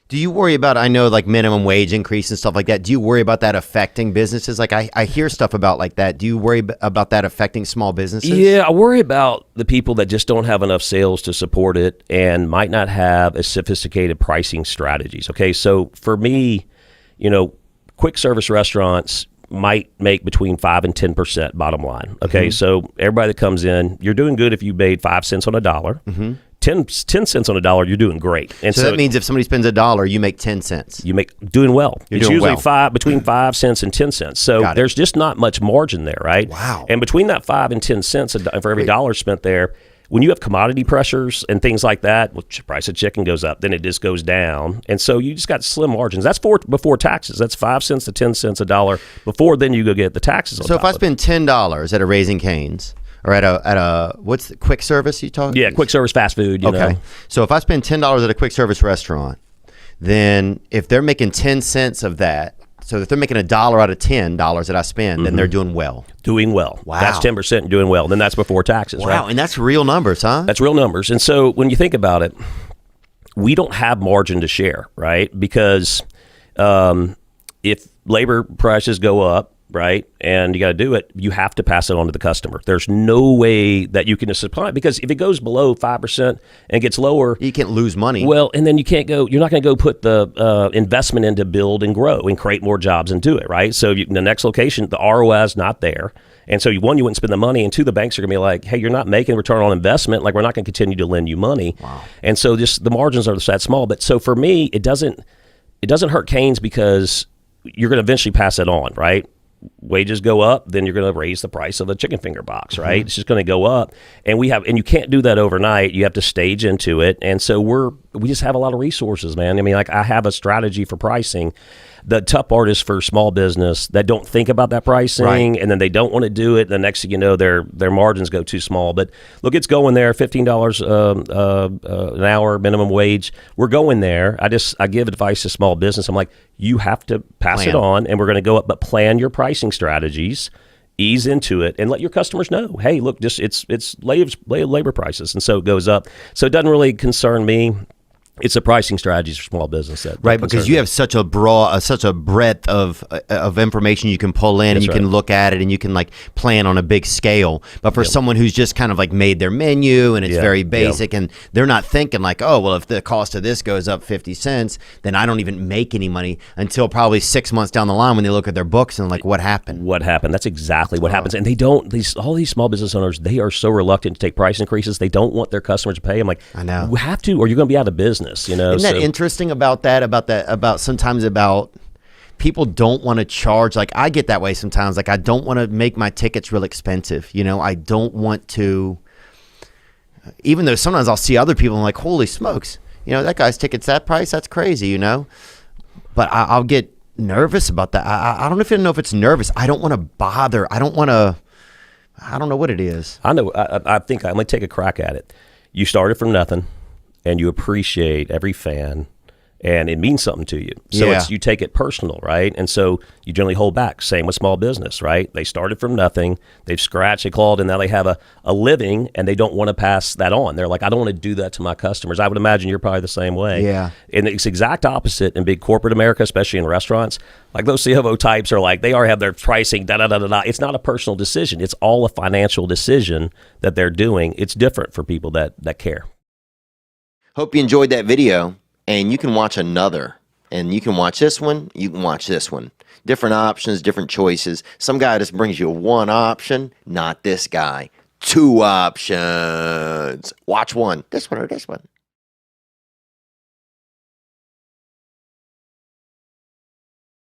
Do you worry about, I know, like minimum wage increase and stuff like that. Do you worry about that affecting businesses? Like I hear stuff about like that. Do you worry about that affecting small businesses? Yeah, I worry about the people that just don't have enough sales to support it and might not have a sophisticated pricing strategies. Okay, so for me, quick service restaurants might make between 5 and 10% bottom line. Okay, so everybody that comes in, you're doing good if you made 5 cents on a dollar. 10 cents on a dollar, you're doing great. And so that means if somebody spends $1, you make 10 cents. You make doing well. You're it's doing usually well. between 5 cents and 10 cents. So there's just not much margin there, right? Wow. And between that 5 and 10 cents for every dollar spent there, when you have commodity pressures and things like that, well, price of chicken goes up, then it just goes down. And so you just got slim margins. That's before taxes. That's 5 cents to 10 cents a dollar before then you go get the taxes on So top if I spend $10 at a Raising Cane's, or at a what's the quick service you talk? Yeah, quick service fast food. You know. So if I spend $10 at a quick service restaurant, then if they're making 10 cents of that, so if they're making $1 out of $10 that I spend, then they're doing well. Doing well. Wow. That's 10% doing well. Then that's before taxes, right? Wow, and that's real numbers, huh? That's real numbers. And so when you think about it, we don't have margin to share, right? Because if labor prices go up, right, and you got to do it, you have to pass it on to the customer. There's no way that you can supply it, because if it goes below 5% and gets lower, you can't lose money. Well, and then you're not going to go put the investment in to build and grow and create more jobs and do it, right? So the next location, the ROI is not there. And so one, you wouldn't spend the money, and two, the banks are going to be like, hey, you're not making return on investment. Like, we're not going to continue to lend you money. Wow. And so just the margins are that small. But so for me, it doesn't hurt Cane's, because you're going to eventually pass it on, right? Wages go up, then you're going to raise the price of a chicken finger box, right? It's just going to go up, and you can't do that overnight. You have to stage into it, and so we just have a lot of resources, man. I mean, like, I have a strategy for pricing. The tough part is for small business that don't think about that pricing, right, and then they don't want to do it. The next thing you know, their margins go too small. But look, it's going there. $15 an hour minimum wage. We're going there. I give advice to small business. I'm like, you have to pass it on, and we're going to go up. But plan your pricing strategies, ease into it, and let your customers know, hey, look, it's labor prices, and so it goes up. So it doesn't really concern me. It's a pricing strategies for small business right, because you have such a breadth of information you can pull in, and you can look at it, and you can like plan on a big scale. But for someone who's just kind of like made their menu and it's very basic, and they're not thinking like, oh, well, if the cost of this goes up 50 cents, then I don't even make any money until probably 6 months down the line when they look at their books and like, what happened? What happened? That's exactly what happens. And they don't. All these small business owners, they are so reluctant to take price increases. They don't want their customers to pay. I'm like, I know, we have to, or you're going to be out of business. Isn't that interesting about sometimes about people don't want to charge? Like, I get that way sometimes. Like, I don't want to make my tickets real expensive. I don't want to, even though sometimes I'll see other people and I'm like, holy smokes, that guy's ticket's that price, that's crazy, but I'll get nervous about that. I don't even know if it's nervous. I don't want to bother. I don't know what it is. I know. I think I'm going to take a crack at it. You started from nothing, and you appreciate every fan, and it means something to you. So you take it personal, right? And so you generally hold back. Same with small business, right? They started from nothing. They've scratched, they clawed, and now they have a living, and they don't want to pass that on. They're like, I don't want to do that to my customers. I would imagine you're probably the same way. Yeah. And it's exact opposite in big corporate America, especially in restaurants. Like, those CFO types are like, they already have their pricing, da-da-da-da-da. It's not a personal decision. It's all a financial decision that they're doing. It's different for people that care. Hope you enjoyed that video, and you can watch another, and you can watch this one, you can watch this one. Different options, different choices. Some guy just brings you one option, not this guy. 2 options. Watch one, this one or this one.